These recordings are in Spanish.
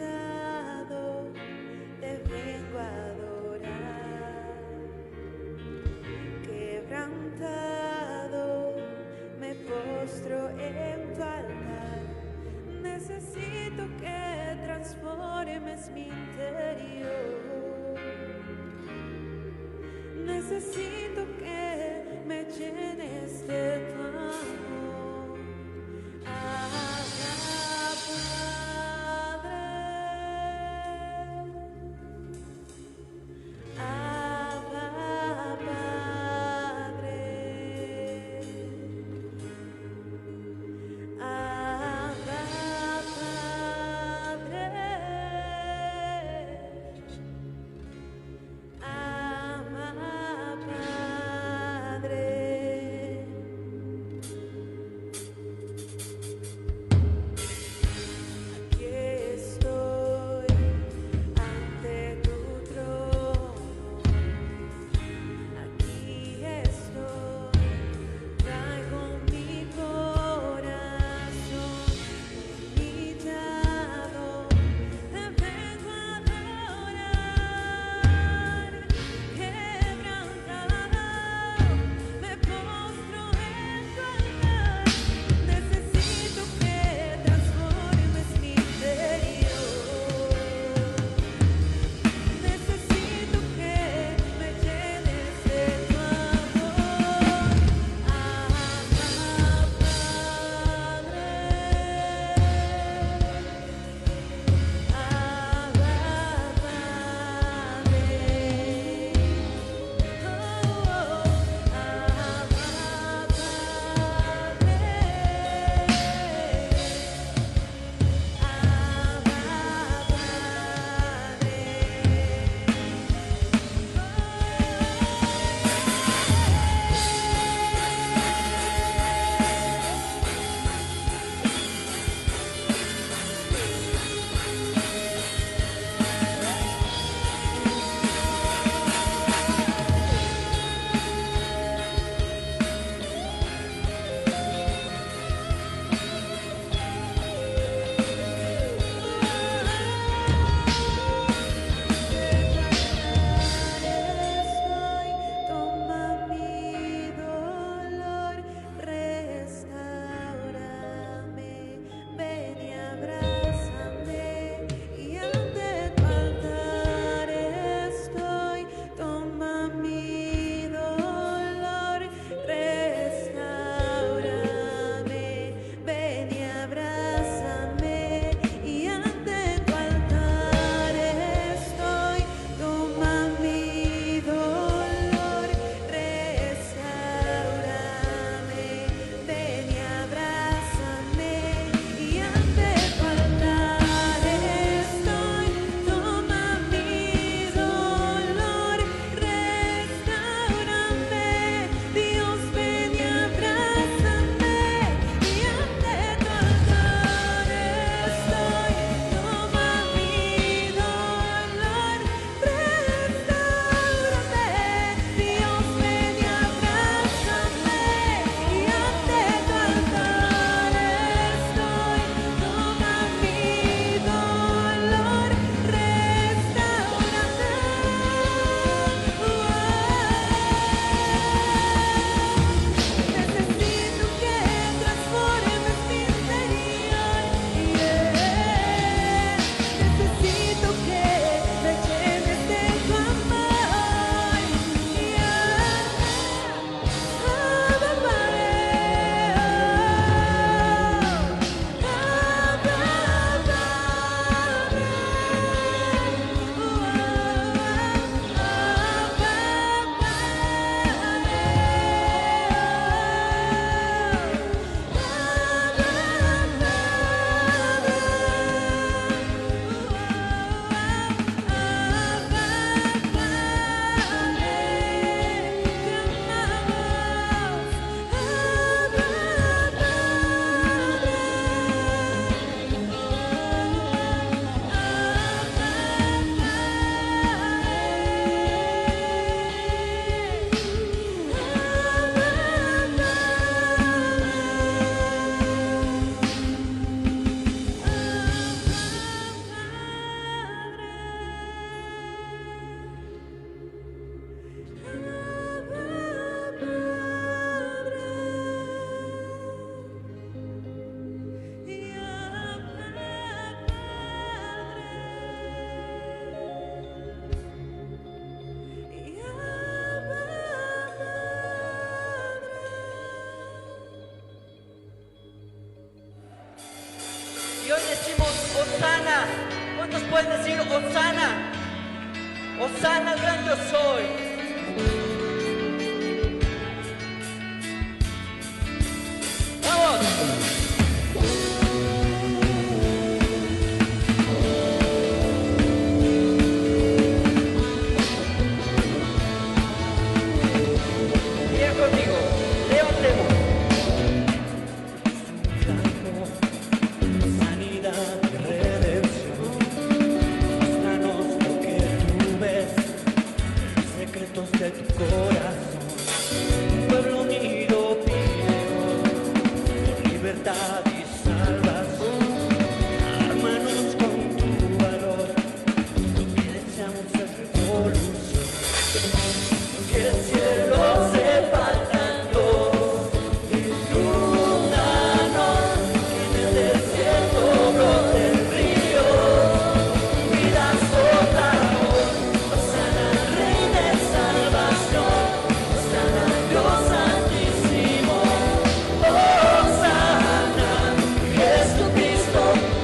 cansado, te vengo a adorar. Quebrantado, me postro en tu altar. Necesito que transformes mi interior. Necesito que me llenes de tu amor. Abba, Padre. Abba, Padre. Abba, Padre. Ama, Padre. Osana, Osana, gran yo soy. ¡Vamos! Sigue conmigo, levantemos. Sanidad, redención, muéstranos lo que tú ves, secretos de tu corazón. Un pueblo unido pide hoy por libertad y salvación. Ármanos con tu valor, lo que deseamos es revolución. Que el cielo se parta en dos, inúndanos, que en el desierto brote el río, vida soplamos, Osana al Rey de salvación, Osana al Dios santísimo, Osana, Jesucristo,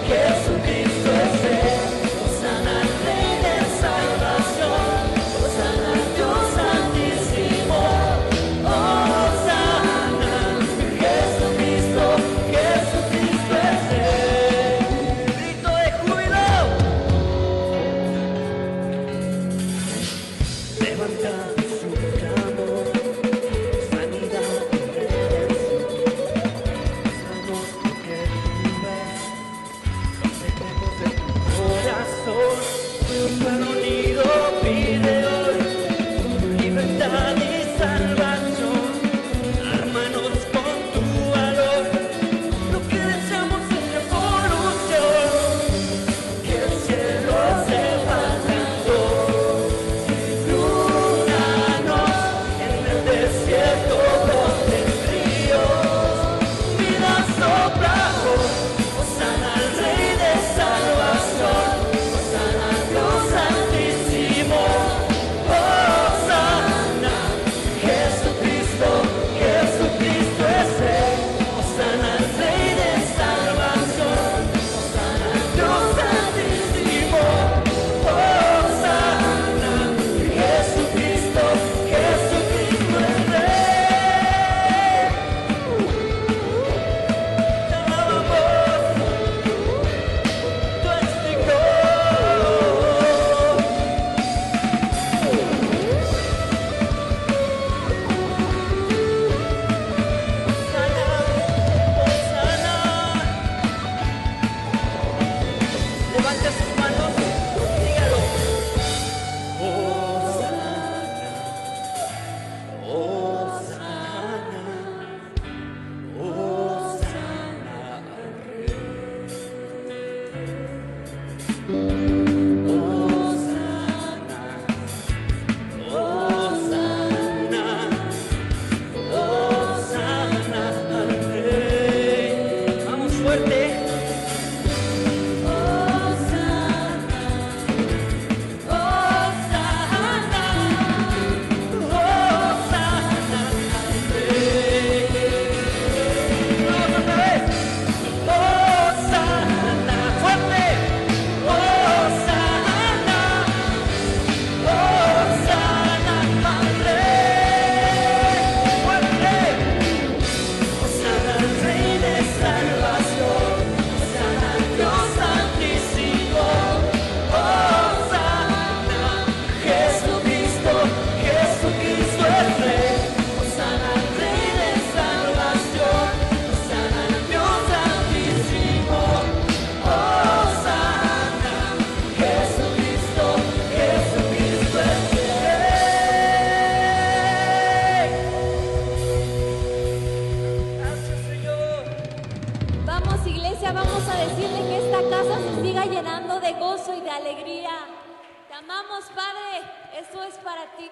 Jesucristo es Él, Osana al Rey de salvación, Osana al Dios santísimo, Osana, Jesucristo, Jesucristo es Él. Grito de júbilo. Levanta su clamor, sanidad y redención. Muéstranos lo que tú ves, los secretos de tu corazón. Un pueblo unido pide hoy libertad y salvación. Ármanos con tu valor, lo que deseamos es revolución. Que el cielo se parta en dos, inúndanos, en el desierto broten ríos, vida soplamos, Osana al Rey de salvación, Osana al Dios santísimo, Osana, Jesucristo, Jesucristo es Él, Osana al Rey de salvación, Osana al Dios santísimo, Osana, Jesucristo, Jesucristo es Rey. Te amamos, tú eres digno. Levante sus manos, dígalo. Vamos fuerte. Vamos otra vez. Osana, fuerte. Osana, Osana al Rey. Fuerte. Osana al Rey de salvación, Osana al Dios santísimo, Osana, Jesucristo, Jesucristo es Rey, Osana al Rey de salvación, Osana al Dios santísimo, Osana, Jesucristo, Jesucristo es Rey. Gracias, Señor. Vamos, iglesia, vamos a decirle que esta casa se siga llenando de gozo y de alegría. Te amamos, Padre. Esto es para ti.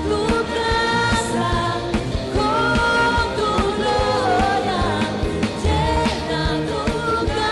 Tu casa con tu gloria, llena tu casa.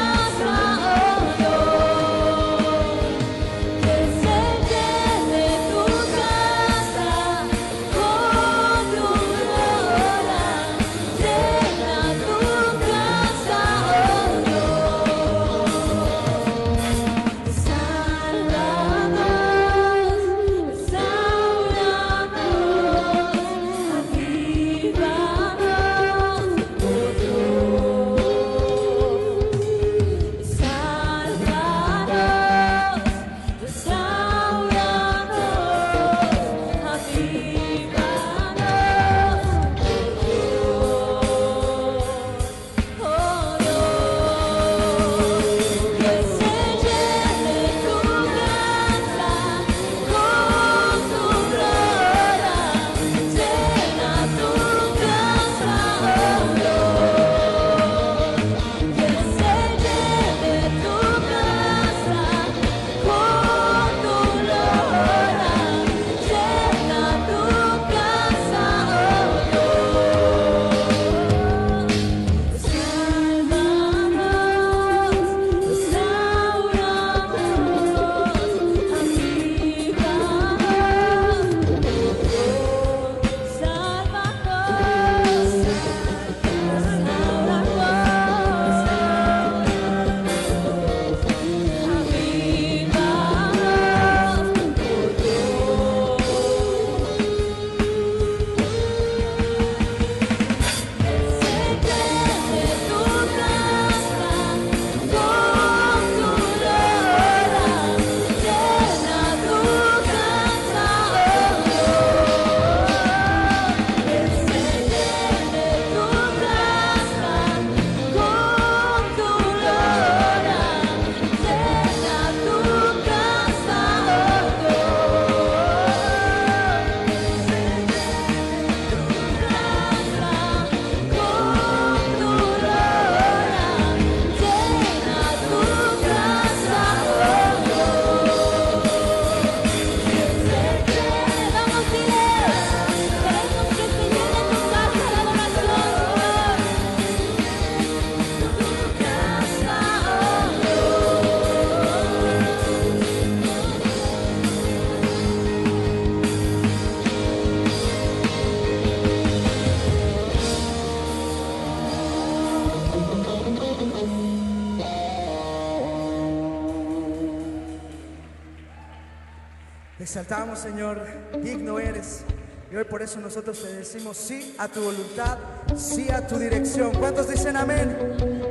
exaltamos, Señor, digno eres. Y hoy por eso nosotros te decimos sí a tu voluntad, sí a tu dirección. ¿Cuántos dicen amén?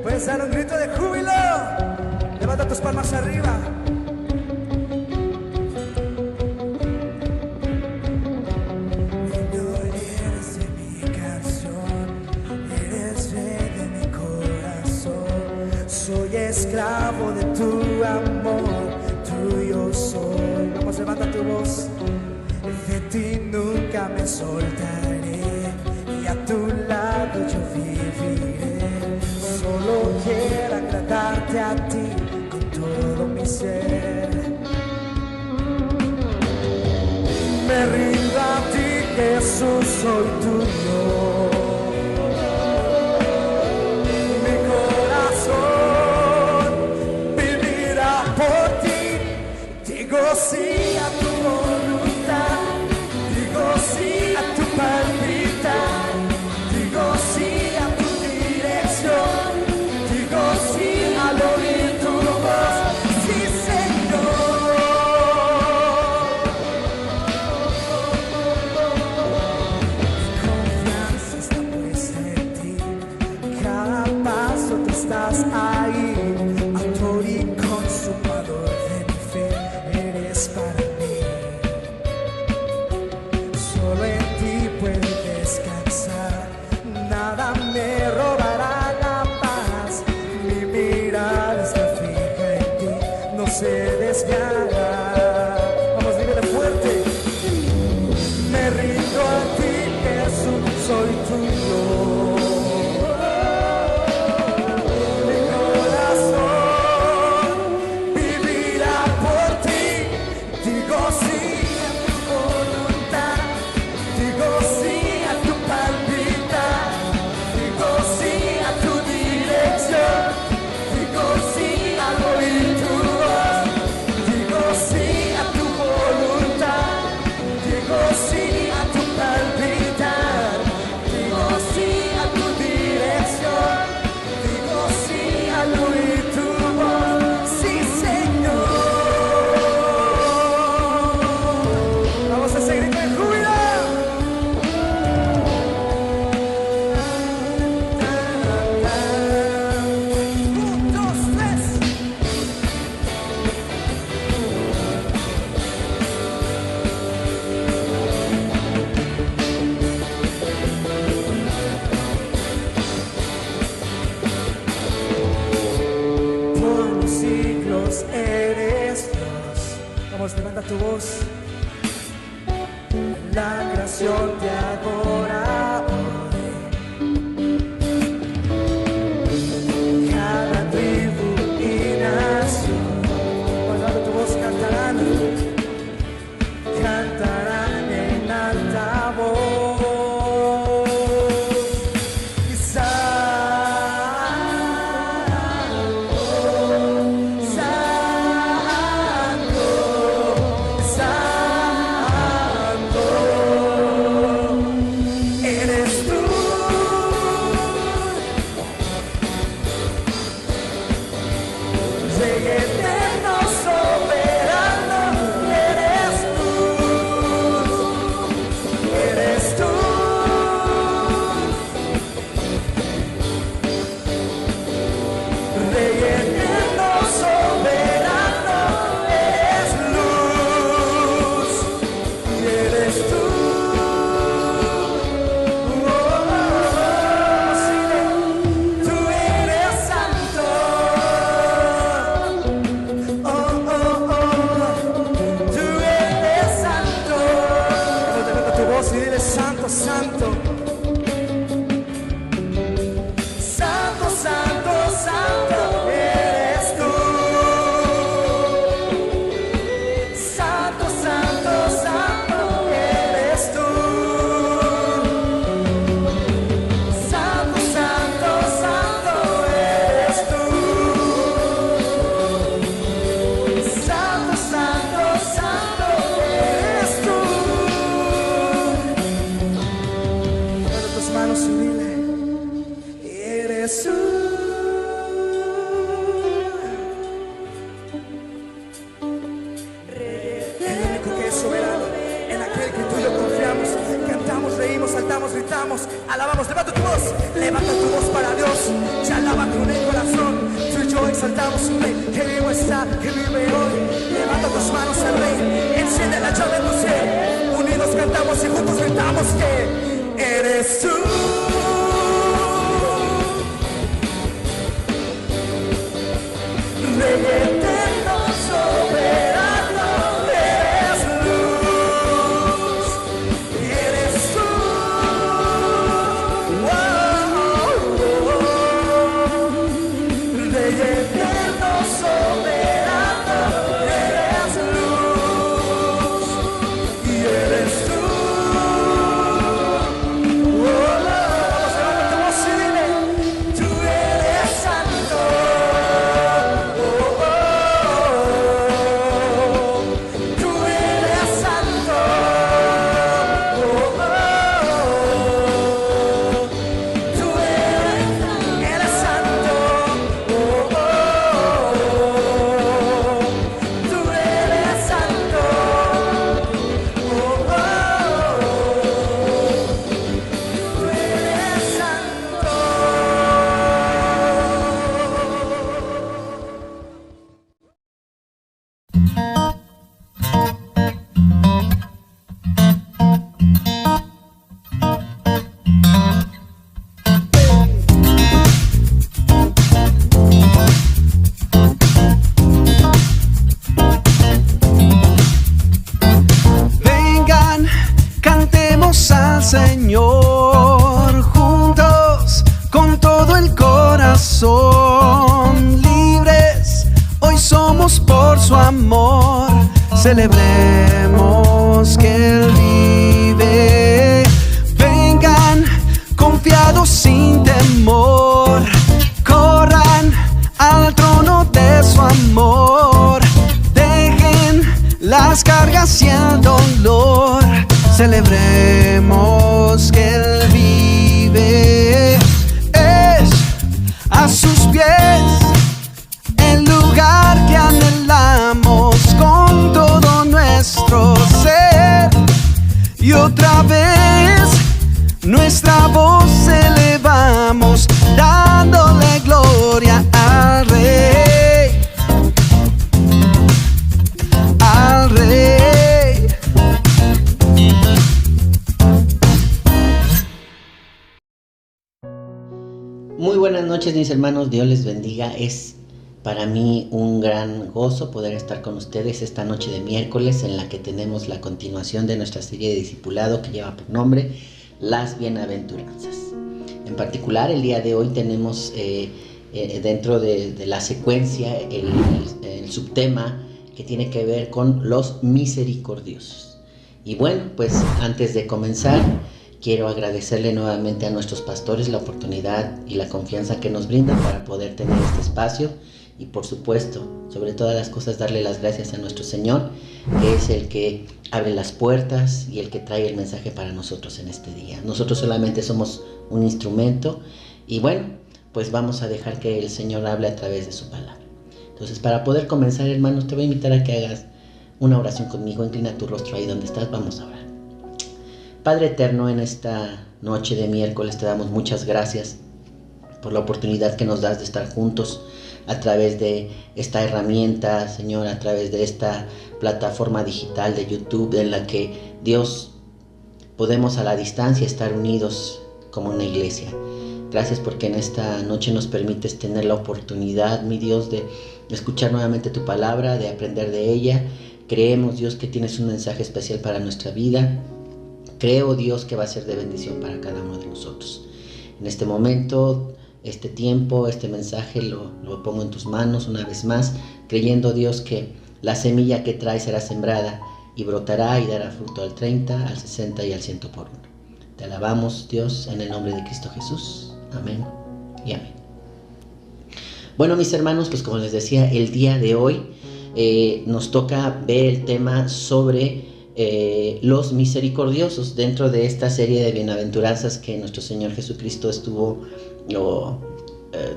Puedes dar un grito de júbilo. Levanta tus palmas arriba. Señor, eres de mi canción, eres rey de mi corazón. Soy esclavo de tu amor, tuyo soy. Vamos, levanta tu voz. De ti nunca me soltaré y a tu lado yo viviré. Solo quiero agradarte a ti con todo mi ser. Me rindo a ti, Jesús, soy tuyo. Mi corazón vivirá por ti. Digo sí a tu voluntad. Digo sí a tu palpitar, digo sí a tu dirección, digo sí al oír tu voz, sí, Señor. Mi confianza está puesta en ti, cada paso tú estás ahí, autor y consumador de mi fe, eres para mí. Solo en ti puedo descansar, nada me robará la paz. Mi mirada está fija en ti, no se desviará. Vamos, dígale fuerte. Me rindo a ti, Jesús, soy tuyo. Mi corazón vivirá por ti, digo sí a tu voluntad. Digo sí a tu palpitar, digo sí a tu dirección, digo sí al oír tu voz, digo sí a tu voluntad, digo sí a tu palpitar, digo sí a tu dirección, digo sí al oír tu voz, sí, Señor. Vamos a seguir con el júbilo. Por los siglos eres Dios. Vamos, levanta tu voz. La creación te adora hoy. Cada tribu y nación. Vamos, levanta tu voz, cantarán. Cantarán en alta voz. Y eres tú, Rey eterno, soberano, eres tú, Rey eterno, soberano, eres luz, y eres tú. Tú eres santo, exaltamos, alabamos. Levanta tu voz para Dios, se alaba con el corazón. Tú y yo exaltamos un rey que vivo está, que vive hoy. Levanta tus manos al rey, enciende la llama en tu ser. Unidos cantamos y juntos gritamos que eres tú. Rey eterno, soberano, eres luz, eres tú. Rey eterno, soberano, eres luz y eres tú. Vamos a ver, tú eres santo. Señor, juntos con todo el corazón, libres, hoy somos por su amor, celebremos que Él vive. Vengan confiados sin temor, corran al trono de su amor, dejen las cargas y el dolor. Celebremos que Él vive. Es a sus pies el lugar que anhelamos con todo nuestro ser. Y otra vez nuestra voz elevamos, dándole gloria al Rey. Al Rey. Muy buenas noches, mis hermanos, Dios les bendiga. Es para mí un gran gozo poder estar con ustedes esta noche de miércoles, en la que tenemos la continuación de nuestra serie de discipulado que lleva por nombre Las Bienaventuranzas. En particular, el día de hoy tenemos dentro de la secuencia el subtema que tiene que ver con los misericordiosos. Y bueno, pues antes de comenzar, quiero agradecerle nuevamente a nuestros pastores la oportunidad y la confianza que nos brindan para poder tener este espacio. Y por supuesto, sobre todas las cosas, darle las gracias a nuestro Señor, que es el que abre las puertas y el que trae el mensaje para nosotros en este día. Nosotros solamente somos un instrumento y bueno, pues vamos a dejar que el Señor hable a través de su palabra. Entonces, para poder comenzar, hermanos, te voy a invitar a que hagas una oración conmigo. Inclina tu rostro ahí donde estás, vamos a orar. Padre eterno, en esta noche de miércoles te damos muchas gracias por la oportunidad que nos das de estar juntos a través de esta herramienta, Señor, a través de esta plataforma digital de YouTube, en la que, Dios, podemos a la distancia estar unidos como una iglesia. Gracias porque en esta noche nos permites tener la oportunidad, mi Dios, de escuchar nuevamente tu palabra, de aprender de ella. Creemos, Dios, que tienes un mensaje especial para nuestra vida. Creo, Dios, que va a ser de bendición para cada uno de nosotros. En este momento, este tiempo, este mensaje lo pongo en tus manos una vez más, creyendo, Dios, que la semilla que trae será sembrada y brotará y dará fruto al 30, al 60 y al 100 por uno. Te alabamos, Dios, en el nombre de Cristo Jesús. Amén y amén. Bueno, mis hermanos, pues como les decía, el día de hoy nos toca ver el tema sobre los misericordiosos dentro de esta serie de bienaventuranzas que nuestro Señor Jesucristo estuvo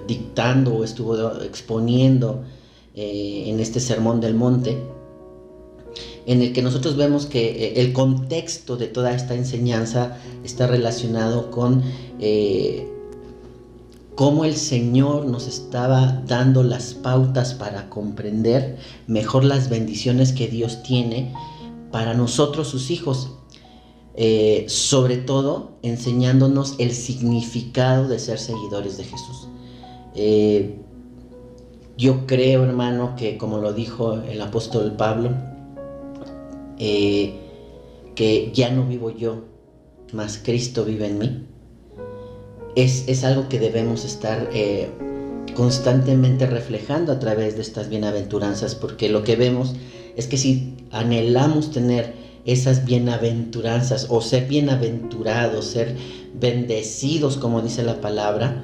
dictando o estuvo exponiendo en este sermón del monte. en el que nosotros vemos que el contexto de toda esta enseñanza está relacionado con cómo el Señor nos estaba dando las pautas para comprender mejor las bendiciones que Dios tiene para nosotros, sus hijos. Sobre todo enseñándonos el significado de ser seguidores de Jesús. Yo creo, hermano, que como lo dijo el apóstol Pablo, que ya no vivo yo, mas Cristo vive en mí. Es algo que debemos estar constantemente reflejando a través de estas bienaventuranzas, porque lo que vemos es que si anhelamos tener esas bienaventuranzas o ser bienaventurados, ser bendecidos, como dice la palabra,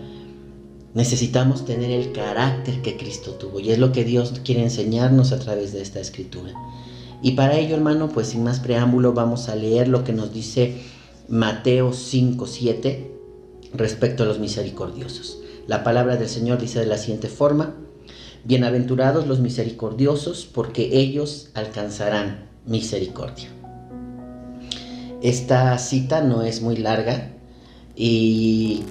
necesitamos tener el carácter que Cristo tuvo, y es lo que Dios quiere enseñarnos a través de esta escritura. Y para ello, hermano, pues sin más preámbulo, vamos a leer lo que nos dice Mateo 5:7 respecto a los misericordiosos. La palabra del Señor dice de la siguiente forma: bienaventurados los misericordiosos, porque ellos alcanzarán misericordia. Esta cita no es muy larga y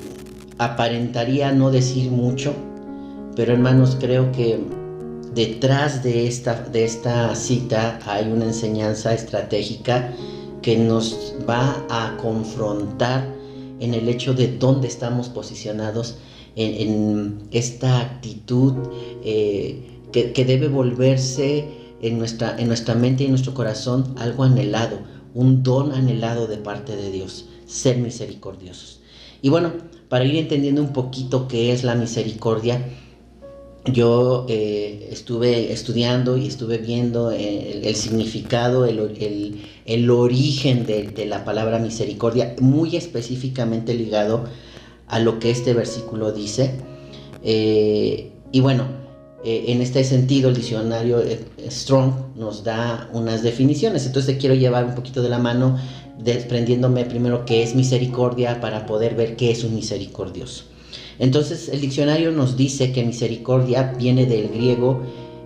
aparentaría no decir mucho, pero hermanos, creo que detrás de esta cita hay una enseñanza estratégica que nos va a confrontar en el hecho de dónde estamos posicionados en esta actitud que debe volverse en nuestra mente y en nuestro corazón algo anhelado, un don anhelado de parte de Dios, ser misericordiosos. Y bueno, para ir entendiendo un poquito qué es la misericordia, yo estuve estudiando y estuve viendo el significado, el origen de la palabra misericordia, muy específicamente ligado a lo que este versículo dice. Y bueno, en este sentido el diccionario Strong nos da unas definiciones. Entonces quiero llevar un poquito de la mano, desprendiéndome primero qué es misericordia para poder ver qué es un misericordioso. Entonces el diccionario nos dice que misericordia viene del griego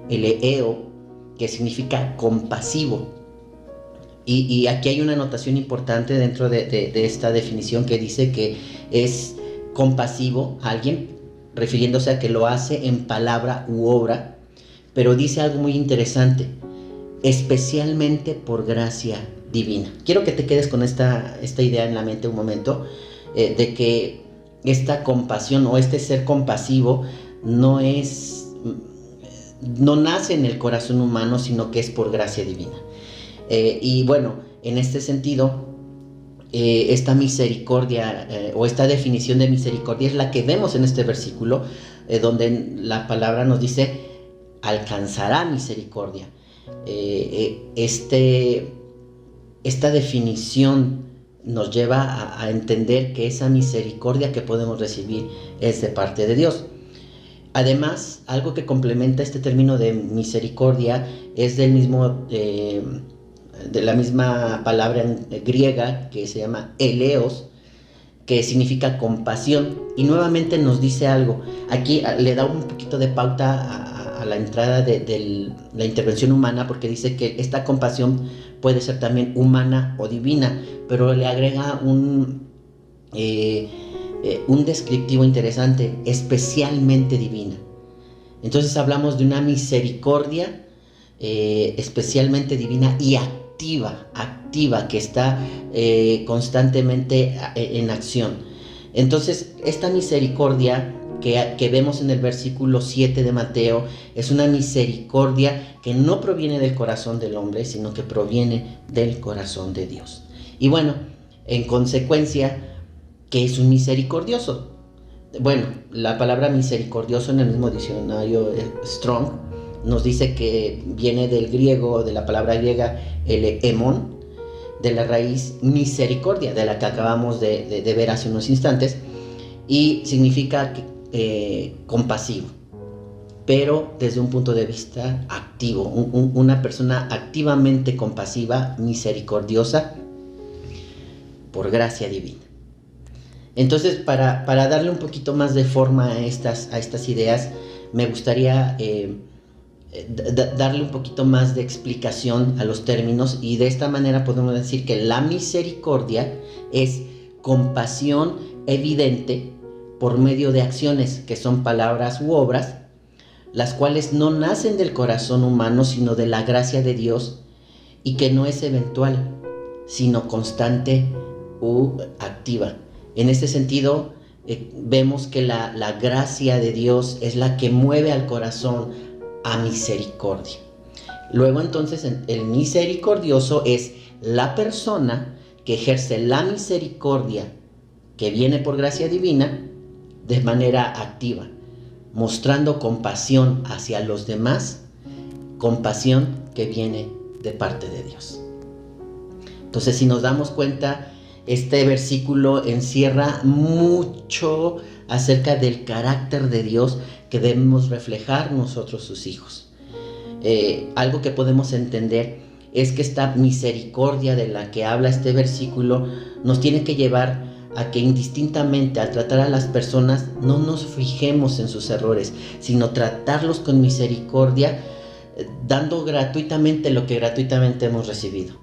eleeo, que significa compasivo. Y aquí hay una anotación importante dentro de esta definición que dice que es compasivo alguien, refiriéndose a que lo hace en palabra u obra, pero dice algo muy interesante: especialmente por gracia divina. Quiero que te quedes con esta idea en la mente un momento, de que esta compasión o este ser compasivo no nace en el corazón humano, sino que es por gracia divina. Y bueno, en este sentido, esta misericordia o esta definición de misericordia es la que vemos en este versículo, donde la palabra nos dice alcanzará misericordia. Esta definición nos lleva a entender que esa misericordia que podemos recibir es de parte de Dios. Además, algo que complementa este término de misericordia es de la misma palabra griega que se llama eleos, que significa compasión, y nuevamente nos dice algo. Aquí le da un poquito de pauta a la entrada de la intervención humana, porque dice que esta compasión puede ser también humana o divina, pero le agrega un descriptivo interesante: especialmente divina. Entonces hablamos de una misericordia especialmente divina y activa, que está constantemente en acción. Entonces esta misericordia que vemos en el versículo 7 de Mateo es una misericordia que no proviene del corazón del hombre, sino que proviene del corazón de Dios. Y bueno, en consecuencia, ¿qué es un misericordioso? Bueno, la palabra misericordioso en el mismo diccionario Strong nos dice que viene del griego, de la palabra griega emon, de la raíz misericordia, de la que acabamos de ver hace unos instantes, y significa compasivo, pero desde un punto de vista activo, una persona activamente compasiva, misericordiosa, por gracia divina. Entonces, para darle un poquito más de forma a estas ideas, me gustaría darle un poquito más de explicación a los términos, y de esta manera podemos decir que la misericordia es compasión evidente por medio de acciones que son palabras u obras, las cuales no nacen del corazón humano sino de la gracia de Dios, y que no es eventual sino constante u activa. En este sentido, vemos que la gracia de Dios es la que mueve al corazón a misericordia. Luego entonces el misericordioso es la persona que ejerce la misericordia que viene por gracia divina de manera activa, mostrando compasión hacia los demás, compasión que viene de parte de Dios. Entonces, si nos damos cuenta, este versículo encierra mucho acerca del carácter de Dios que debemos reflejar nosotros, sus hijos. Algo que podemos entender es que esta misericordia de la que habla este versículo nos tiene que llevar a que indistintamente al tratar a las personas no nos fijemos en sus errores, sino tratarlos con misericordia, dando gratuitamente lo que gratuitamente hemos recibido.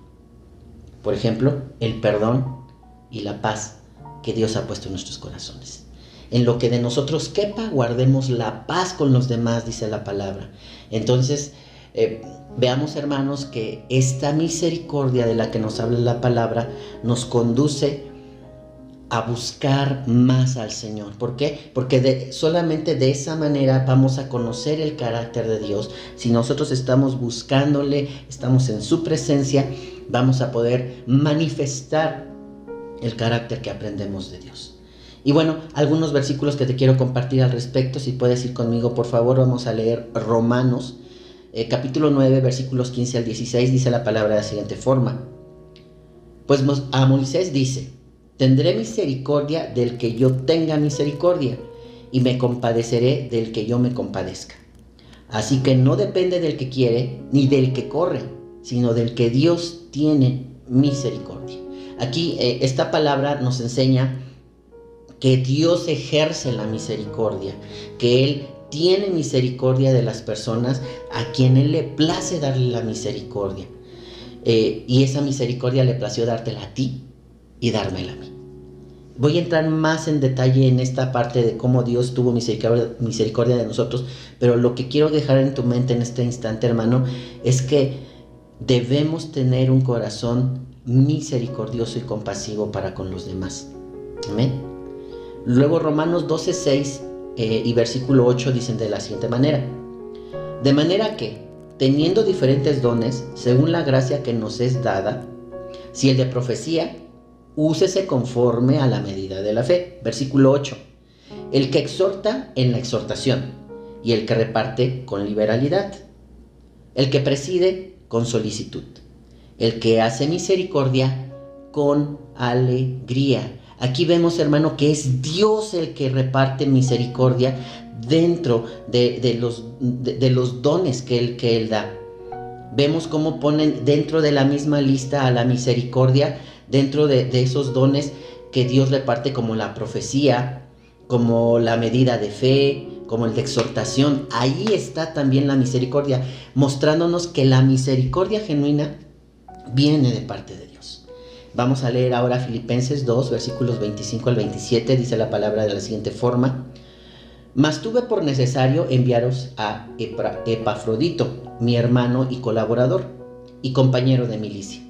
Por ejemplo, el perdón y la paz que Dios ha puesto en nuestros corazones. En lo que de nosotros quepa, guardemos la paz con los demás, dice la palabra. Entonces, veamos, hermanos, que esta misericordia de la que nos habla la palabra nos conduce a buscar más al Señor. ¿Por qué? Porque solamente de esa manera vamos a conocer el carácter de Dios. Si nosotros estamos buscándole, estamos en su presencia, vamos a poder manifestar el carácter que aprendemos de Dios. Y bueno, algunos versículos que te quiero compartir al respecto. Si puedes ir conmigo, por favor, vamos a leer Romanos, capítulo 9, versículos 15 al 16. Dice la palabra de la siguiente forma: pues a Moisés dice: tendré misericordia del que yo tenga misericordia, y me compadeceré del que yo me compadezca. Así que no depende del que quiere ni del que corre, sino del que Dios tiene misericordia. Aquí esta palabra nos enseña que Dios ejerce la misericordia, que Él tiene misericordia de las personas a quien Él le place darle la misericordia. Y esa misericordia le plació dártela a ti y dármela a mí. Voy a entrar más en detalle en esta parte de cómo Dios tuvo misericordia de nosotros, pero lo que quiero dejar en tu mente en este instante, hermano, es que debemos tener un corazón misericordioso y compasivo para con los demás. Amén. Luego Romanos 12:6 y versículo 8 dicen de la siguiente manera: de manera que, teniendo diferentes dones, según la gracia que nos es dada, si el de profecía, úsese conforme a la medida de la fe. Versículo 8: el que exhorta en la exhortación, y el que reparte con liberalidad, el que preside con solicitud, el que hace misericordia con alegría. Aquí vemos, hermano, que es Dios el que reparte misericordia dentro de los dones que Él da. Vemos cómo ponen dentro de la misma lista a la misericordia, dentro de esos dones que Dios reparte, como la profecía, como la medida de fe, como el de exhortación. Ahí está también la misericordia, mostrándonos que la misericordia genuina viene de parte de Dios. Vamos a leer ahora Filipenses 2, versículos 25 al 27. Dice la palabra de la siguiente forma: mas tuve por necesario enviaros a Epafrodito, mi hermano y colaborador, y compañero de milicia,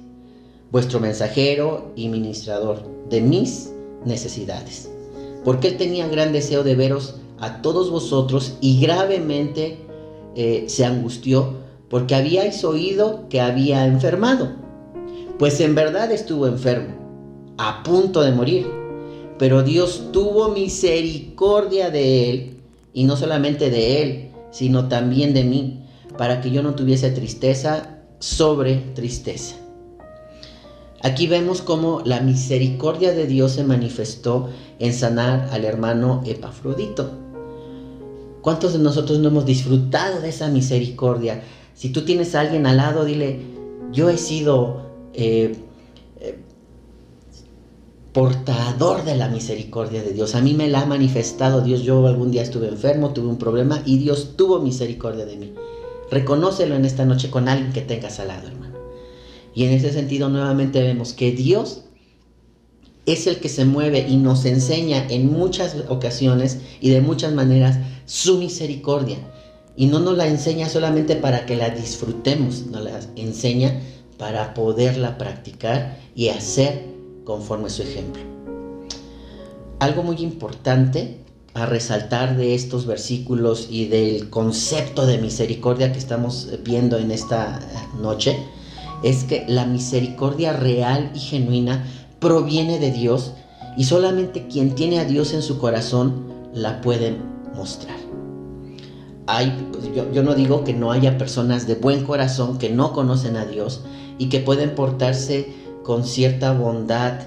vuestro mensajero y ministrador de mis necesidades, porque él tenía gran deseo de veros a todos vosotros, y gravemente se angustió, porque habíais oído que había enfermado. Pues en verdad estuvo enfermo, a punto de morir, pero Dios tuvo misericordia de él, y no solamente de él, sino también de mí, para que yo no tuviese tristeza sobre tristeza. Aquí vemos cómo la misericordia de Dios se manifestó en sanar al hermano Epafrodito. ¿Cuántos de nosotros no hemos disfrutado de esa misericordia? Si tú tienes a alguien al lado, dile: yo he sido portador de la misericordia de Dios. A mí me la ha manifestado Dios. Yo algún día estuve enfermo, tuve un problema, y Dios tuvo misericordia de mí. Reconócelo en esta noche con alguien que tengas al lado, hermano. Y en ese sentido nuevamente vemos que Dios es el que se mueve y nos enseña en muchas ocasiones y de muchas maneras su misericordia. Y no nos la enseña solamente para que la disfrutemos, nos la enseña para poderla practicar y hacer conforme a su ejemplo. Algo muy importante a resaltar de estos versículos y del concepto de misericordia que estamos viendo en esta noche es que la misericordia real y genuina proviene de Dios y solamente quien tiene a Dios en su corazón la puede mostrar. Yo no digo que no haya personas de buen corazón que no conocen a Dios y que pueden portarse con cierta bondad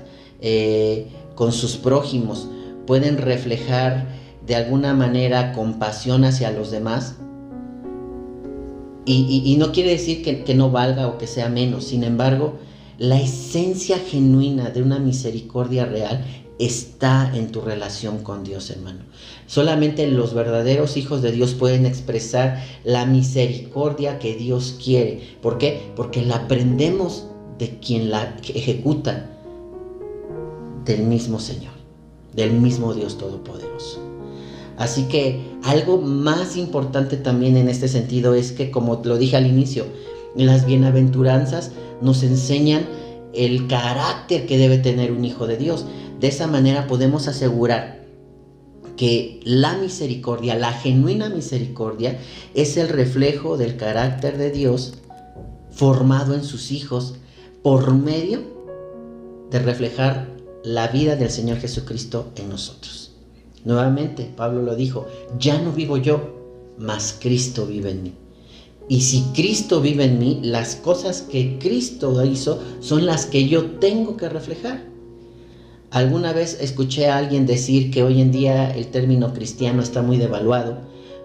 con sus prójimos, pueden reflejar de alguna manera compasión hacia los demás. Y no quiere decir que no valga o que sea menos. Sin embargo, la esencia genuina de una misericordia real está en tu relación con Dios, hermano. Solamente los verdaderos hijos de Dios pueden expresar la misericordia que Dios quiere. ¿Por qué? Porque la aprendemos de quien la ejecuta, del mismo Señor, del mismo Dios Todopoderoso. Así que algo más importante también en este sentido es que, como lo dije al inicio, las bienaventuranzas nos enseñan el carácter que debe tener un hijo de Dios. De esa manera podemos asegurar que la misericordia, la genuina misericordia, es el reflejo del carácter de Dios formado en sus hijos por medio de reflejar la vida del Señor Jesucristo en nosotros. Nuevamente, Pablo lo dijo, ya no vivo yo, mas Cristo vive en mí. Y si Cristo vive en mí, las cosas que Cristo hizo son las que yo tengo que reflejar. Alguna vez escuché a alguien decir que hoy en día el término cristiano está muy devaluado,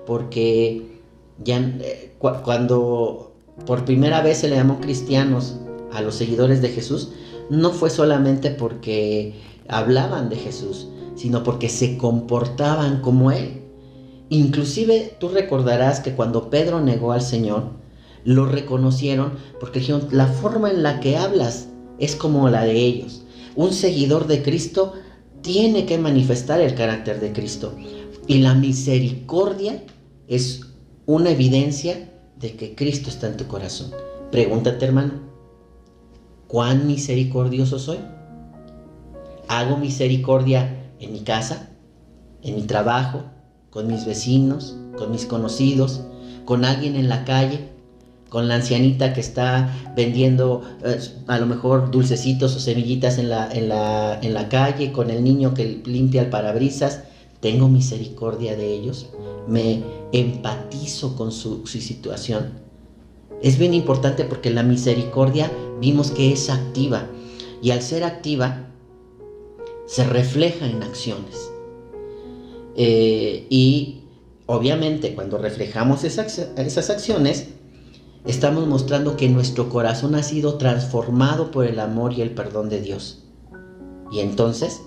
porque ya cuando por primera vez se le llamó cristianos a los seguidores de Jesús, no fue solamente porque hablaban de Jesús, sino porque se comportaban como Él. Inclusive tú recordarás que cuando Pedro negó al Señor, lo reconocieron porque dijeron, la forma en la que hablas es como la de ellos. Un seguidor de Cristo tiene que manifestar el carácter de Cristo. Y la misericordia es una evidencia de que Cristo está en tu corazón. Pregúntate, hermano, ¿cuán misericordioso soy? ¿Hago misericordia en mi casa, en mi trabajo, con mis vecinos, con mis conocidos, con alguien en la calle, con la ancianita que está vendiendo a lo mejor dulcecitos o semillitas en la calle, con el niño que limpia el parabrisas? ¿Tengo misericordia de ellos? ¿Me empatizo con su situación? Es bien importante porque la misericordia vimos que es activa, y al ser activa se refleja en acciones. Y obviamente cuando reflejamos esas acciones, estamos mostrando que nuestro corazón ha sido transformado por el amor y el perdón de Dios. Y entonces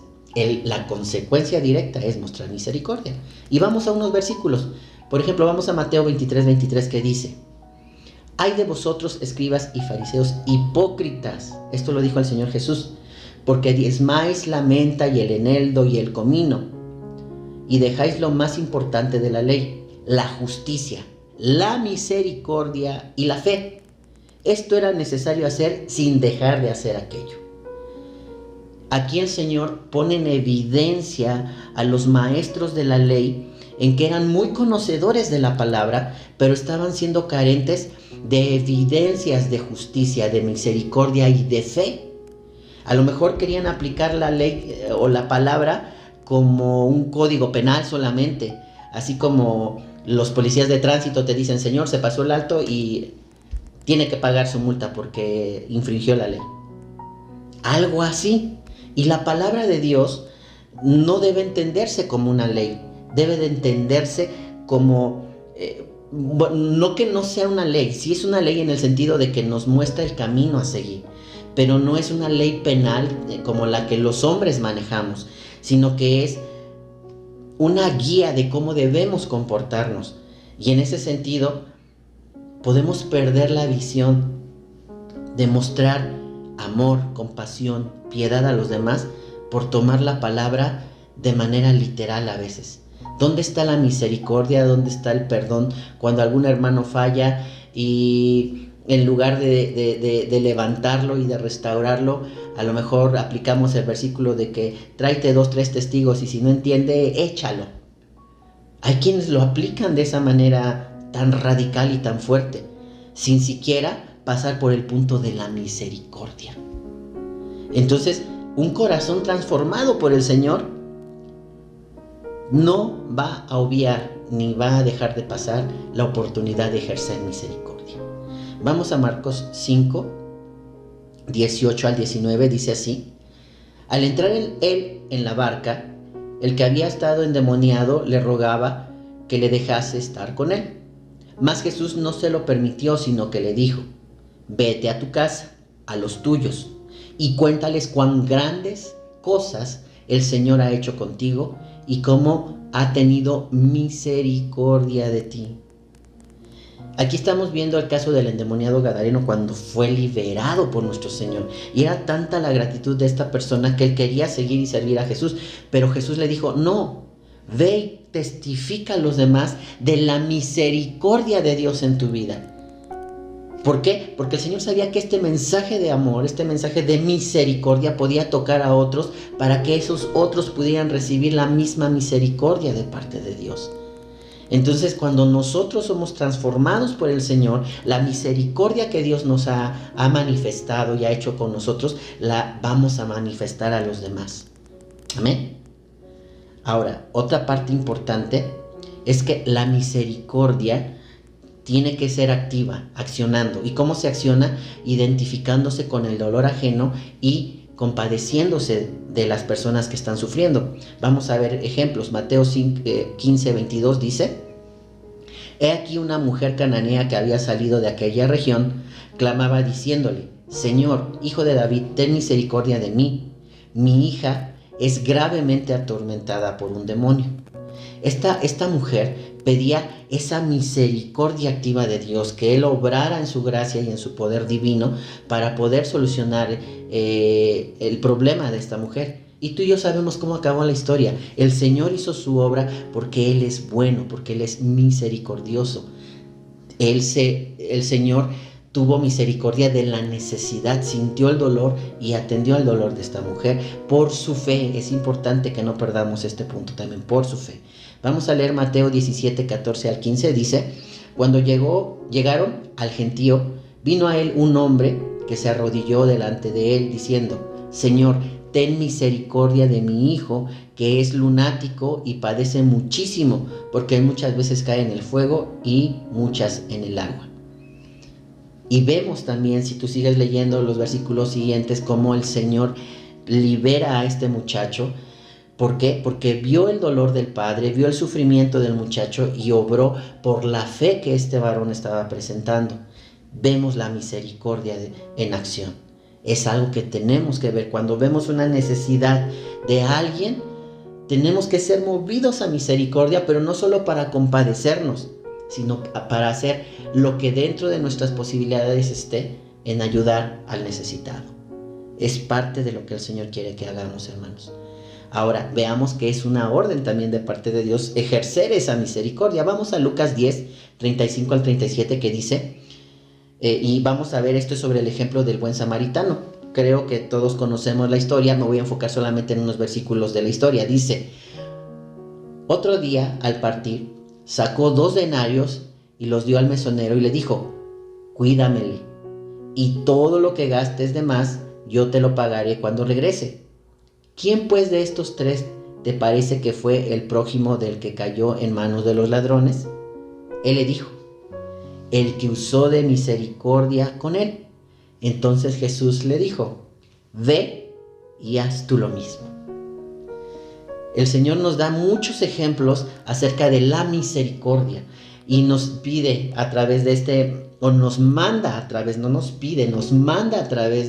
la consecuencia directa es mostrar misericordia. Y vamos a unos versículos. Por ejemplo, vamos a Mateo 23:23, que dice: «Ay de vosotros, escribas y fariseos hipócritas», esto lo dijo el Señor Jesús, «porque diezmáis la menta y el eneldo y el comino, y dejáis lo más importante de la ley, la justicia, la misericordia y la fe. Esto era necesario hacer sin dejar de hacer aquello». Aquí el Señor pone en evidencia a los maestros de la ley en que eran muy conocedores de la palabra, pero estaban siendo carentes de evidencias de justicia, de misericordia y de fe. A lo mejor querían aplicar la ley o la palabra como un código penal solamente, así como los policías de tránsito te dicen: señor, se pasó el alto y tiene que pagar su multa porque infringió la ley. Algo así. Y la palabra de Dios no debe entenderse como una ley, debe de entenderse como, no que no sea una ley, sí es una ley en el sentido de que nos muestra el camino a seguir, pero no es una ley penal como la que los hombres manejamos, sino que es una guía de cómo debemos comportarnos. Y en ese sentido, podemos perder la visión de mostrar amor, compasión, piedad a los demás por tomar la palabra de manera literal a veces. ¿Dónde está la misericordia? ¿Dónde está el perdón cuando algún hermano falla y en lugar de levantarlo y de restaurarlo, a lo mejor aplicamos el versículo de que tráete 2, 3 testigos y si no entiende, échalo? Hay quienes lo aplican de esa manera tan radical y tan fuerte, sin siquiera pasar por el punto de la misericordia. Entonces, un corazón transformado por el Señor no va a obviar ni va a dejar de pasar la oportunidad de ejercer misericordia. Vamos a Marcos 5, 18 al 19, dice así: al entrar él en la barca, el que había estado endemoniado le rogaba que le dejase estar con él. Mas Jesús no se lo permitió, sino que le dijo: vete a tu casa, a los tuyos, y cuéntales cuán grandes cosas el Señor ha hecho contigo y cómo ha tenido misericordia de ti. Aquí estamos viendo el caso del endemoniado gadareno cuando fue liberado por nuestro Señor. Y era tanta la gratitud de esta persona que él quería seguir y servir a Jesús. Pero Jesús le dijo: no, ve y testifica a los demás de la misericordia de Dios en tu vida. ¿Por qué? Porque el Señor sabía que este mensaje de amor, este mensaje de misericordia podía tocar a otros para que esos otros pudieran recibir la misma misericordia de parte de Dios. Entonces, cuando nosotros somos transformados por el Señor, la misericordia que Dios nos ha manifestado y ha hecho con nosotros, la vamos a manifestar a los demás. Amén. Ahora, otra parte importante es que la misericordia tiene que ser activa, accionando. ¿Y cómo se acciona? Identificándose con el dolor ajeno y compadeciéndose de las personas que están sufriendo. Vamos a ver ejemplos. Mateo 15, 22 dice: he aquí una mujer cananea que había salido de aquella región, clamaba diciéndole: Señor, Hijo de David, ten misericordia de mí. Mi hija es gravemente atormentada por un demonio. Esta mujer pedía esa misericordia activa de Dios, que Él obrara en su gracia y en su poder divino para poder solucionar el problema de esta mujer. Y tú y yo sabemos cómo acabó la historia. El Señor hizo su obra porque Él es bueno, porque Él es misericordioso. El Señor tuvo misericordia de la necesidad, sintió el dolor y atendió al dolor de esta mujer por su fe. Es importante que no perdamos este punto también, por su fe. Vamos a leer Mateo 17, 14 al 15. Dice: cuando llegaron al gentío, vino a él un hombre que se arrodilló delante de él, diciendo: Señor, ten misericordia de mi hijo, que es lunático y padece muchísimo, porque muchas veces cae en el fuego y muchas en el agua. Y vemos también, si tú sigues leyendo los versículos siguientes, cómo el Señor libera a este muchacho. ¿Por qué? Porque vio el dolor del padre, vio el sufrimiento del muchacho y obró por la fe que este varón estaba presentando. Vemos la misericordia en acción. Es algo que tenemos que ver. Cuando vemos una necesidad de alguien, tenemos que ser movidos a misericordia, pero no solo para compadecernos, sino para hacer lo que dentro de nuestras posibilidades esté en ayudar al necesitado. Es parte de lo que el Señor quiere que hagamos, hermanos. Ahora, veamos que es una orden también de parte de Dios ejercer esa misericordia. Vamos a Lucas 10, 35 al 37, que dice, y vamos a ver esto sobre el ejemplo del buen samaritano. Creo que todos conocemos la historia, me voy a enfocar solamente en unos versículos de la historia. Dice: otro día, al partir, sacó 2 denarios y los dio al mesonero y le dijo: cuídamele, y todo lo que gastes de más, yo te lo pagaré cuando regrese. ¿Quién pues de estos 3 te parece que fue el prójimo del que cayó en manos de los ladrones? Él le dijo: el que usó de misericordia con él. Entonces Jesús le dijo: ve y haz tú lo mismo. El Señor nos da muchos ejemplos acerca de la misericordia y nos pide a través de nos manda a través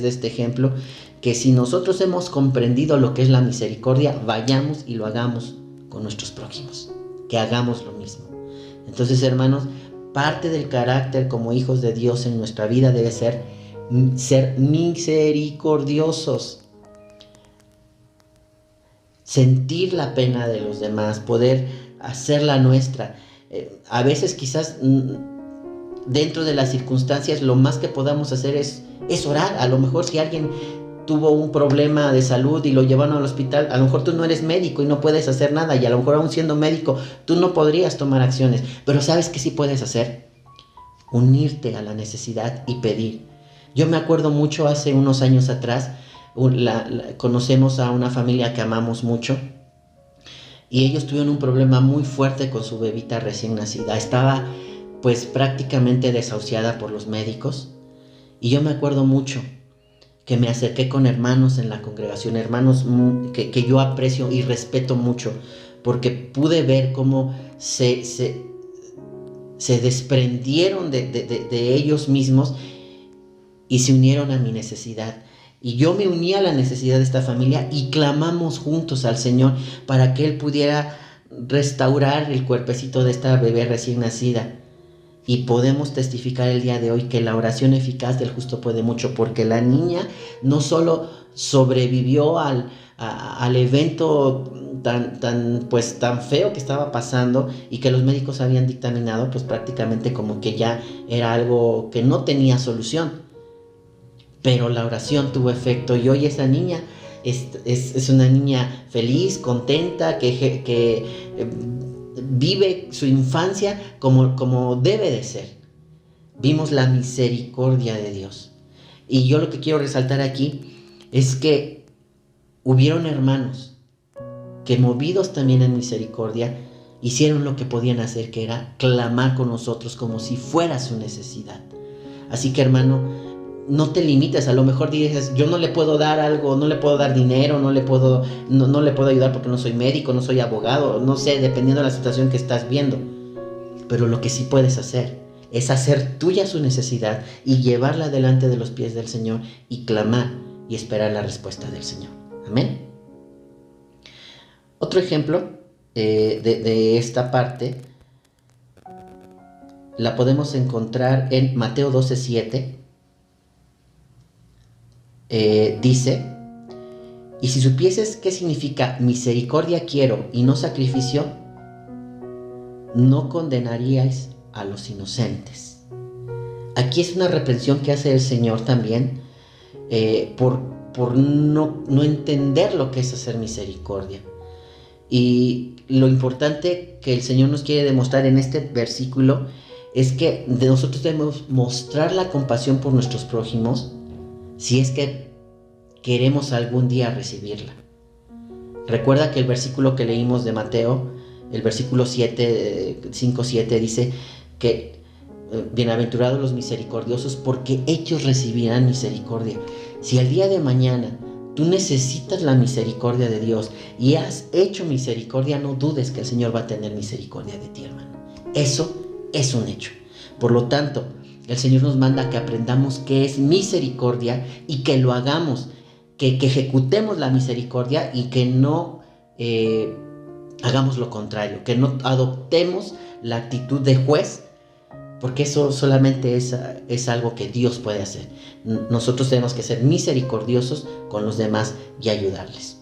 de este ejemplo, que si nosotros hemos comprendido lo que es la misericordia, vayamos y lo hagamos con nuestros prójimos, que hagamos lo mismo. Entonces, hermanos, Parte del carácter como hijos de Dios en nuestra vida debe ser misericordiosos. Sentir la pena de los demás, poder hacerla nuestra. A veces quizás dentro de las circunstancias lo más que podamos hacer es orar. A lo mejor si alguien tuvo un problema de salud y lo llevaron al hospital, a lo mejor tú no eres médico y no puedes hacer nada, y a lo mejor aún siendo médico tú no podrías tomar acciones, pero ¿sabes qué sí puedes hacer? Unirte a la necesidad y pedir. Yo me acuerdo mucho hace unos años atrás, conocemos a una familia que amamos mucho, y ellos tuvieron un problema muy fuerte con su bebita recién nacida. Estaba pues prácticamente desahuciada por los médicos, y yo me acuerdo mucho que me acerqué con hermanos en la congregación, hermanos que yo aprecio y respeto mucho, porque pude ver cómo se desprendieron de ellos mismos y se unieron a mi necesidad. Y yo me uní a la necesidad de esta familia y clamamos juntos al Señor para que Él pudiera restaurar el cuerpecito de esta bebé recién nacida. Y podemos testificar el día de hoy que la oración eficaz del justo puede mucho, porque la niña no solo sobrevivió al evento tan feo que estaba pasando y que los médicos habían dictaminado, pues prácticamente como que ya era algo que no tenía solución. Pero la oración tuvo efecto, y hoy esa niña es una niña feliz, contenta, que vive su infancia como debe de ser. Vimos la misericordia de Dios. Y yo lo que quiero resaltar aquí es que hubieron hermanos que, movidos también en misericordia, hicieron lo que podían hacer, que era clamar con nosotros como si fuera su necesidad. Así que, hermano, no te limites. A lo mejor dices, yo no le puedo dar algo, no le puedo dar dinero, no le puedo ayudar porque no soy médico, no soy abogado, no sé, dependiendo de la situación que estás viendo. Pero lo que sí puedes hacer es hacer tuya su necesidad y llevarla delante de los pies del Señor y clamar y esperar la respuesta del Señor. Amén. Otro ejemplo de esta parte la podemos encontrar en Mateo 12:7. Dice: y si supieses qué significa misericordia quiero y no sacrificio, no condenaríais a los inocentes. Aquí es una reprensión que hace el Señor también por no entender lo que es hacer misericordia. Y lo importante que el Señor nos quiere demostrar en este versículo es que nosotros debemos mostrar la compasión por nuestros prójimos si es que queremos algún día recibirla. Recuerda que el versículo que leímos de Mateo, el versículo 5:7, dice que bienaventurados los misericordiosos, porque ellos recibirán misericordia. Si el día de mañana tú necesitas la misericordia de Dios y has hecho misericordia, no dudes que el Señor va a tener misericordia de ti, hermano. Eso es un hecho. Por lo tanto, el Señor nos manda que aprendamos qué es misericordia y que lo hagamos, que ejecutemos la misericordia y que no hagamos lo contrario, que no adoptemos la actitud de juez, porque eso solamente es algo que Dios puede hacer. Nosotros tenemos que ser misericordiosos con los demás y ayudarles.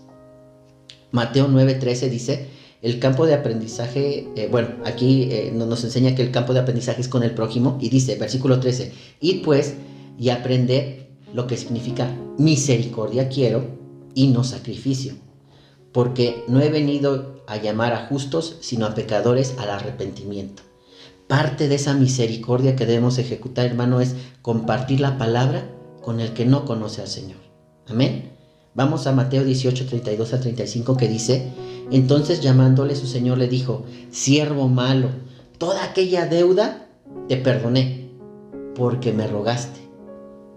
Mateo 9:13 dice: el campo de aprendizaje, aquí nos enseña que el campo de aprendizaje es con el prójimo, y dice, versículo 13, id pues y aprended lo que significa misericordia quiero y no sacrificio, porque no he venido a llamar a justos, sino a pecadores al arrepentimiento. Parte de esa misericordia que debemos ejecutar, hermano, es compartir la palabra con el que no conoce al Señor. Amén. Vamos a Mateo 18:32-35, que dice: entonces llamándole su señor le dijo: siervo malo, toda aquella deuda te perdoné, porque me rogaste.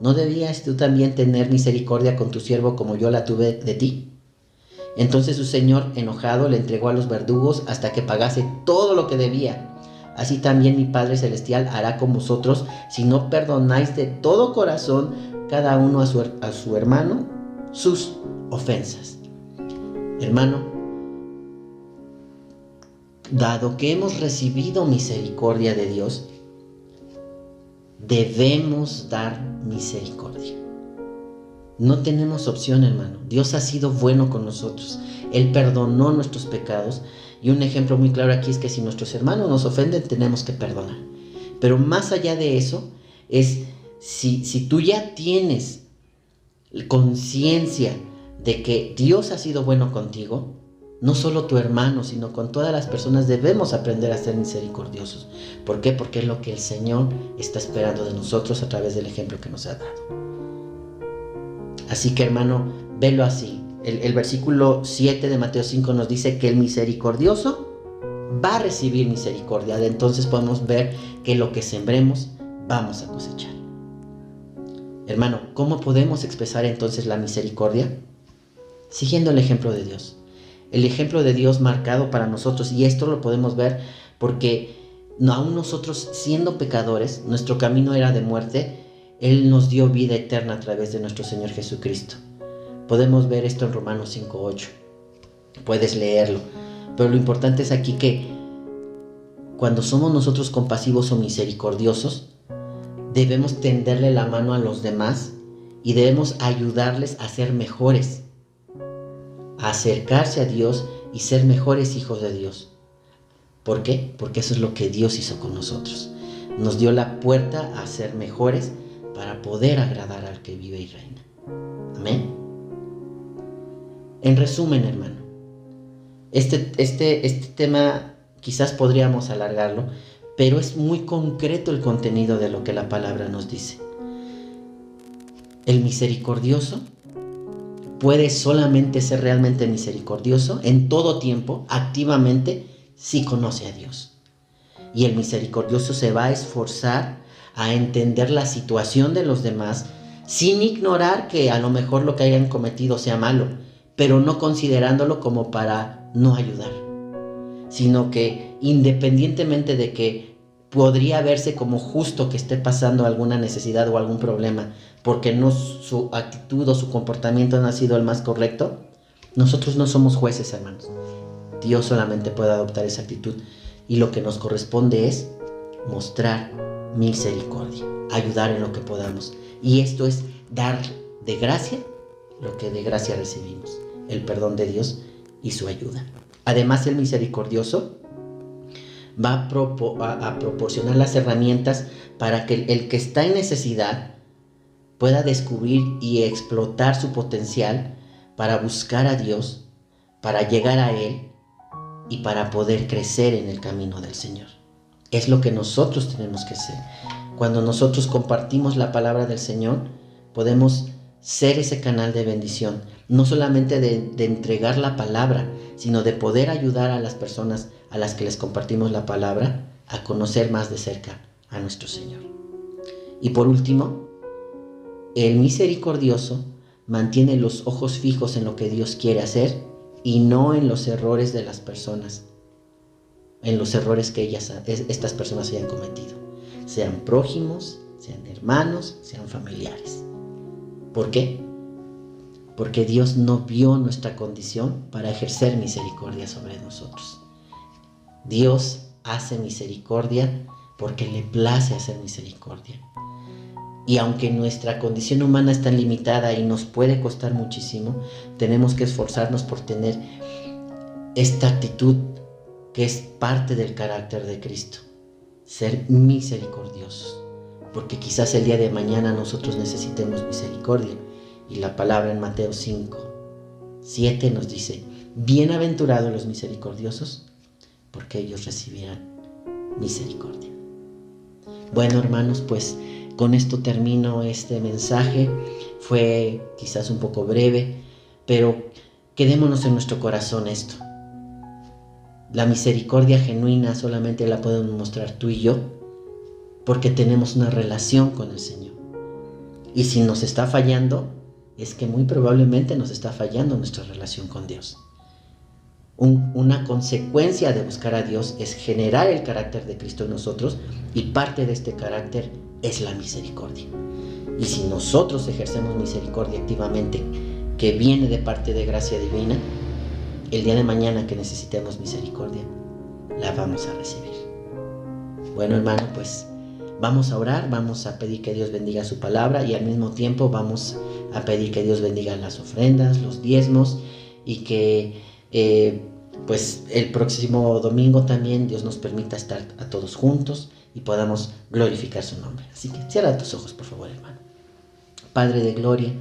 ¿No debías tú también tener misericordia con tu siervo como yo la tuve de ti? Entonces su señor, enojado, le entregó a los verdugos hasta que pagase todo lo que debía. Así también mi Padre Celestial hará con vosotros si no perdonáis de todo corazón cada uno a su hermano sus ofensas. Hermano, dado que hemos recibido misericordia de Dios, debemos dar misericordia. No tenemos opción, hermano. Dios ha sido bueno con nosotros. Él perdonó nuestros pecados. Y un ejemplo muy claro aquí es que si nuestros hermanos nos ofenden, tenemos que perdonar. Pero más allá de eso, es si tú ya tienes conciencia de que Dios ha sido bueno contigo, no solo tu hermano, sino con todas las personas debemos aprender a ser misericordiosos. ¿Por qué? Porque es lo que el Señor está esperando de nosotros a través del ejemplo que nos ha dado. Así que, hermano, velo así. El versículo 7 de Mateo 5 nos dice que el misericordioso va a recibir misericordia. Entonces podemos ver que lo que sembremos vamos a cosechar. Hermano, ¿cómo podemos expresar entonces la misericordia? Siguiendo el ejemplo de Dios. El ejemplo de Dios marcado para nosotros, y esto lo podemos ver porque aún nosotros siendo pecadores, nuestro camino era de muerte. Él nos dio vida eterna a través de nuestro Señor Jesucristo. Podemos ver esto en Romanos 5:8. Puedes leerlo. Pero lo importante es aquí que cuando somos nosotros compasivos o misericordiosos, debemos tenderle la mano a los demás y debemos ayudarles a ser mejores, a acercarse a Dios y ser mejores hijos de Dios. ¿Por qué? Porque eso es lo que Dios hizo con nosotros. Nos dio la puerta a ser mejores para poder agradar al que vive y reina. Amén. En resumen, hermano, este tema quizás podríamos alargarlo, pero es muy concreto el contenido de lo que la palabra nos dice. El misericordioso puede solamente ser realmente misericordioso en todo tiempo, activamente, si conoce a Dios. Y el misericordioso se va a esforzar a entender la situación de los demás, sin ignorar que a lo mejor lo que hayan cometido sea malo, pero no considerándolo como para no ayudar, sino que independientemente de que podría verse como justo que esté pasando alguna necesidad o algún problema, porque no su actitud o su comportamiento no ha sido el más correcto, nosotros no somos jueces, hermanos. Dios solamente puede adoptar esa actitud, y lo que nos corresponde es mostrar misericordia, ayudar en lo que podamos. Y esto es dar de gracia lo que de gracia recibimos, el perdón de Dios y su ayuda. Además, el misericordioso va a proporcionar las herramientas para que el que está en necesidad pueda descubrir y explotar su potencial para buscar a Dios, para llegar a Él y para poder crecer en el camino del Señor. Es lo que nosotros tenemos que hacer. Cuando nosotros compartimos la palabra del Señor, podemos ser ese canal de bendición, no solamente de entregar la palabra, sino de poder ayudar a las personas a las que les compartimos la palabra a conocer más de cerca a nuestro Señor. Y por último, el misericordioso mantiene los ojos fijos en lo que Dios quiere hacer y no en los errores de las personas, en los errores que estas personas hayan cometido, sean prójimos, sean hermanos, sean familiares. ¿Por qué? Porque Dios no vio nuestra condición para ejercer misericordia sobre nosotros. Dios hace misericordia porque le place hacer misericordia. Y aunque nuestra condición humana es tan limitada y nos puede costar muchísimo, tenemos que esforzarnos por tener esta actitud que es parte del carácter de Cristo. Ser misericordiosos. Porque quizás el día de mañana nosotros necesitemos misericordia. Y la palabra en Mateo 5:7 nos dice: bienaventurados los misericordiosos, porque ellos recibirán misericordia. Bueno, hermanos, pues con esto termino este mensaje. Fue quizás un poco breve, pero quedémonos en nuestro corazón esto. La misericordia genuina solamente la podemos mostrar tú y yo, porque tenemos una relación con el Señor. Y si nos está fallando, es que muy probablemente nos está fallando nuestra relación con Dios. Una consecuencia de buscar a Dios es generar el carácter de Cristo en nosotros, y parte de este carácter es la misericordia. Y si nosotros ejercemos misericordia activamente, que viene de parte de gracia divina, el día de mañana que necesitemos misericordia, la vamos a recibir. Bueno, hermano, pues Vamos a orar, vamos a pedir que Dios bendiga su palabra y al mismo tiempo vamos a pedir que Dios bendiga las ofrendas, los diezmos y que pues el próximo domingo también Dios nos permita estar a todos juntos y podamos glorificar su nombre. Así que cierra tus ojos, por favor, hermano. Padre de gloria,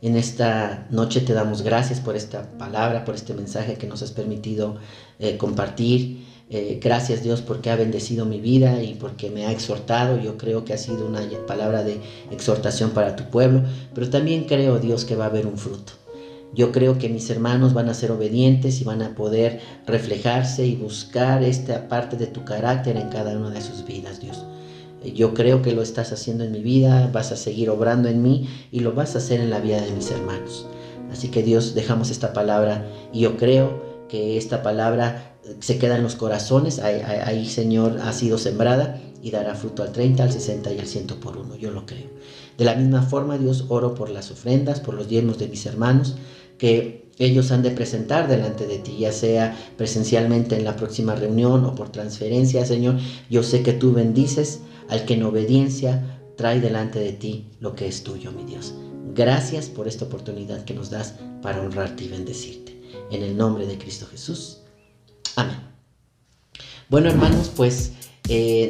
en esta noche te damos gracias por esta palabra, por este mensaje que nos has permitido compartir. Gracias, Dios, porque ha bendecido mi vida y porque me ha exhortado. Yo creo que ha sido una palabra de exhortación para tu pueblo, pero también creo, Dios, que va a haber un fruto. Yo creo que mis hermanos van a ser obedientes y van a poder reflejarse y buscar esta parte de tu carácter en cada una de sus vidas, Dios. Yo creo que lo estás haciendo en mi vida, vas a seguir obrando en mí y lo vas a hacer en la vida de mis hermanos. Así que, Dios, dejamos esta palabra y yo creo que esta palabra se queda en los corazones. Ahí, Señor, ha sido sembrada y dará fruto al 30, al 60 y al 100 por uno. Yo lo creo. De la misma forma, Dios, oro por las ofrendas, por los diezmos de mis hermanos, que ellos han de presentar delante de ti, ya sea presencialmente en la próxima reunión o por transferencia, Señor. Yo sé que tú bendices al que en obediencia trae delante de ti lo que es tuyo, mi Dios. Gracias por esta oportunidad que nos das para honrarte y bendecirte. En el nombre de Cristo Jesús. Amén. Bueno, hermanos, pues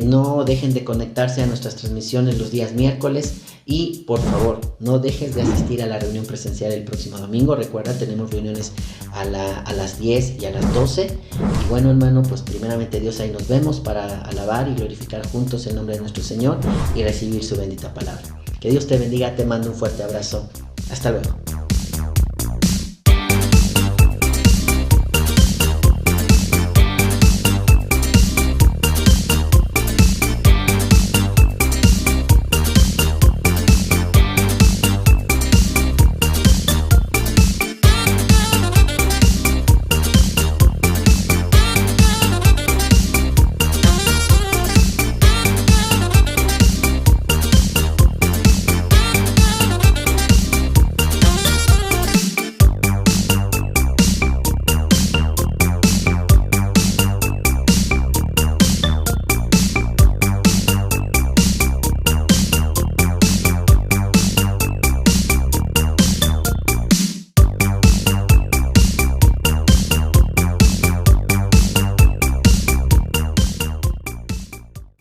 no dejen de conectarse a nuestras transmisiones los días miércoles y por favor no dejes de asistir a la reunión presencial el próximo domingo. Recuerda, tenemos reuniones a las 10 y a las 12 y bueno, hermano, pues primeramente Dios, ahí nos vemos para alabar y glorificar juntos el nombre de nuestro Señor y recibir su bendita palabra. Que Dios te bendiga, te mando un fuerte abrazo. Hasta luego.